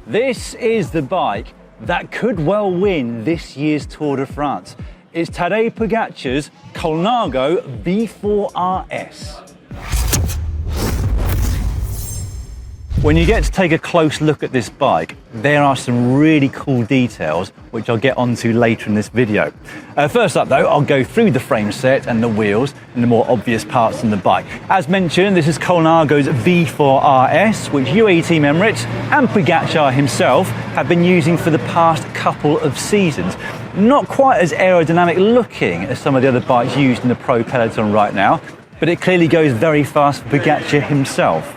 This is the bike that could well win this year's Tour de France. It's Tadej Pogačar's Colnago V4Rs. When you get to take a close look at this bike, there are some really cool details which I'll get onto later in this video. First up though, I'll go through the frame set and the wheels and the more obvious parts on the bike. As mentioned, this is Colnago's V4Rs, which UAE Team Emirates and Pogačar himself have been using for the past couple of seasons. Not quite as aerodynamic looking as some of the other bikes used in the pro peloton right now, but it clearly goes very fast for Pogačar himself.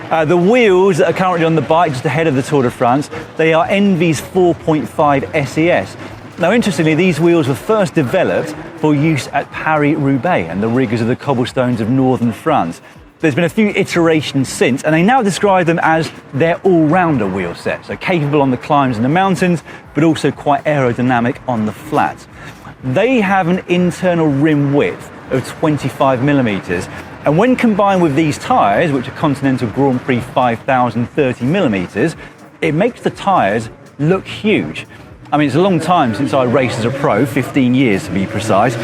The wheels that are currently on the bike just ahead of the Tour de France, they are Envy's 4.5 SES. Now interestingly, these wheels were first developed for use at Paris-Roubaix and the rigours of the cobblestones of northern France. There's been a few iterations since, and they now describe them as their all-rounder wheel set, so capable on the climbs in the mountains, but also quite aerodynamic on the flats. They have an internal rim width of 25mm, and when combined with these tyres, which are Continental Grand Prix 5000 30mm, it makes the tyres look huge. I mean, it's a long time since I raced as a pro, 15 years to be precise.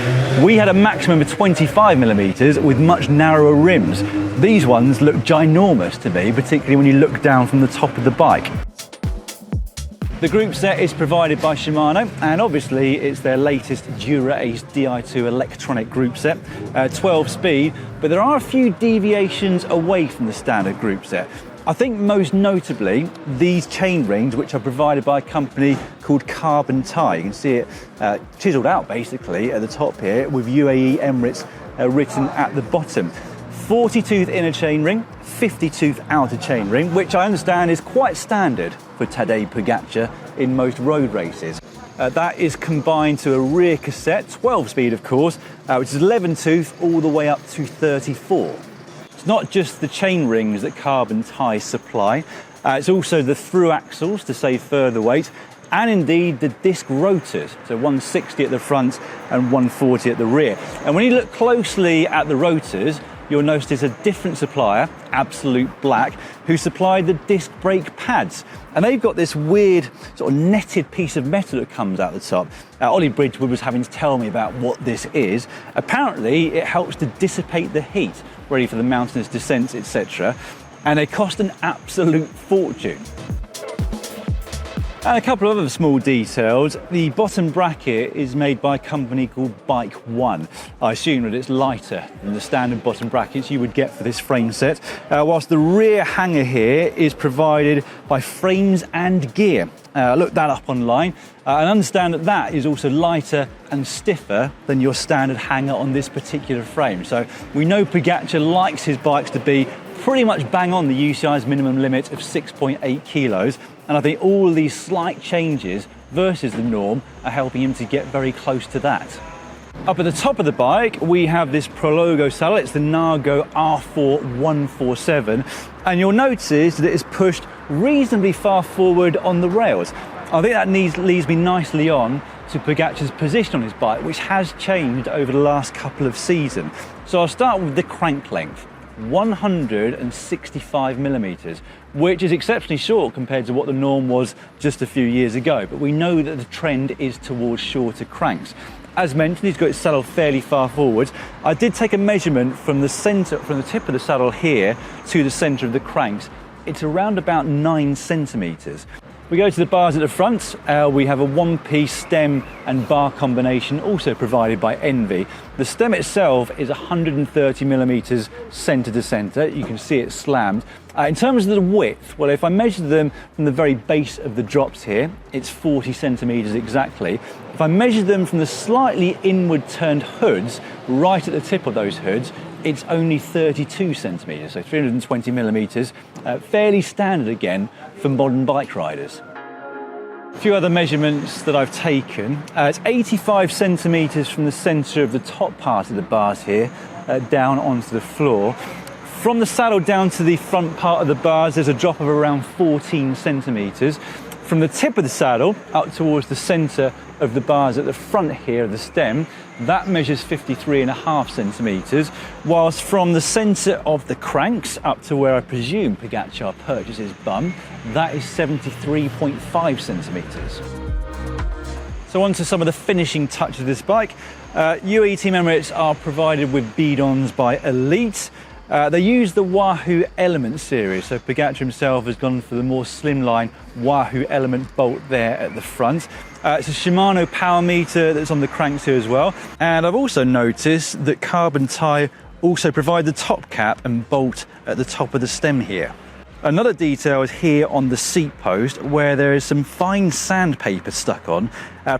We had a maximum of 25mm with much narrower rims. These ones look ginormous to me, particularly when you look down from the top of the bike. The Groupset is provided by Shimano, and obviously it's their latest Dura-ace Di2 electronic Groupset, 12 speed, but there are a few deviations away from the standard Groupset. I think most notably these chain rings, which are provided by a company called Carbon Tie. You can see it chiselled out basically at the top here with UAE Emirates written at the bottom. 40-tooth inner chain ring, 50-tooth outer chain ring, which I understand is quite standard for Tadej Pogačar in most road races. That is combined to a rear cassette, 12 speed of course, which is 11-tooth all the way up to 34. It's not just the chain rings that Carbon Tie supply, it's also the through axles to save further weight, and indeed the disc rotors, so 160 at the front and 140 at the rear. And when you look closely at the rotors, you'll notice there's a different supplier, Absolute Black, who supplied the disc brake pads. And they've got this weird sort of netted piece of metal that comes out the top. Ollie Bridgewood was having to tell me about what this is. Apparently it helps to dissipate the heat, ready for the mountainous descents, etc. And they cost an absolute fortune. And a couple of other small details. The bottom bracket is made by a company called Bike One. I assume that it's lighter than the standard bottom brackets you would get for this frame set, whilst the rear hanger here is provided by Frames and Gear. I looked that up online and understand that that is also lighter and stiffer than your standard hanger on this particular frame. So we know Pogačar likes his bikes to be pretty much bang on the UCI's minimum limit of 6.8 kilos. And I think all of these slight changes versus the norm are helping him to get very close to that. Up at the top of the bike, we have this Prologo saddle. It's the Nago R4 147. And you'll notice that it's pushed reasonably far forward on the rails. I think that leads me nicely on to Pogačar's position on his bike, which has changed over the last couple of seasons. So I'll start with the crank length. 165mm, which is exceptionally short compared to what the norm was just a few years ago, but we know that the trend is towards shorter cranks. As mentioned, he's got his saddle fairly far forward. I did take a measurement from the tip of the saddle here to the centre of the cranks. It's around about 9 centimetres. We go to the bars at the front. We have a one-piece stem and bar combination, also provided by Envy. The stem itself is 130mm centre to centre. You can see it slammed. In terms of the width, well, if I measure them from the very base of the drops here, it's 40 centimetres exactly. If I measure them from the slightly inward turned hoods, right at the tip of those hoods, it's only 32 centimetres, so 320mm, fairly standard again for modern bike riders. A few other measurements that I've taken. It's 85 centimetres from the centre of the top part of the bars here, down onto the floor. From the saddle down to the front part of the bars, there's a drop of around 14 centimetres. From the tip of the saddle up towards the centre of the bars at the front here of the stem, that measures 53.5 centimetres, whilst from the centre of the cranks up to where I presume Pogačar perches his bum, that is 73.5 centimetres. So on to some of the finishing touches of this bike. UE Team Emirates are provided with bead-ons by Elite. They use the Wahoo Element series, so Pogačar himself has gone for the more slimline Wahoo Element bolt there at the front. It's a Shimano power meter that's on the cranks here as well. And I've also noticed that Carbon Tie also provide the top cap and bolt at the top of the stem here. Another detail is here on the seat post, where there is some fine sandpaper stuck on,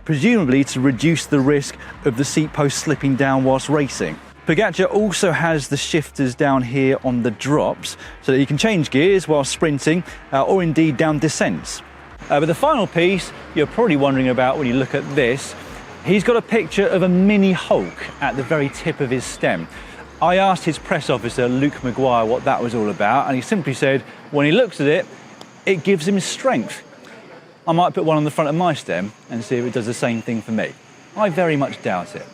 presumably to reduce the risk of the seat post slipping down whilst racing. Pogačar also has the shifters down here on the drops, so that you can change gears while sprinting or indeed down descents. But the final piece you're probably wondering about when you look at this, he's got a picture of a mini Hulk at the very tip of his stem. I asked his press officer, Luke Maguire, what that was all about, and he simply said, when he looks at it, it gives him strength. I might put one on the front of my stem and see if it does the same thing for me. I very much doubt it.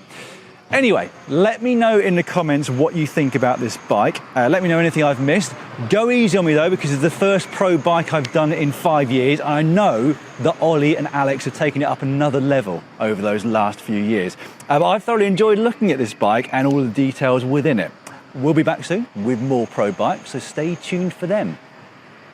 Anyway, let me know in the comments what you think about this bike. Let me know anything I've missed. Go easy on me though, because it's the first pro bike I've done in 5 years. I know that Ollie and Alex have taken it up another level over those last few years. But I've thoroughly enjoyed looking at this bike and all the details within it. We'll be back soon with more pro bikes, so stay tuned for them.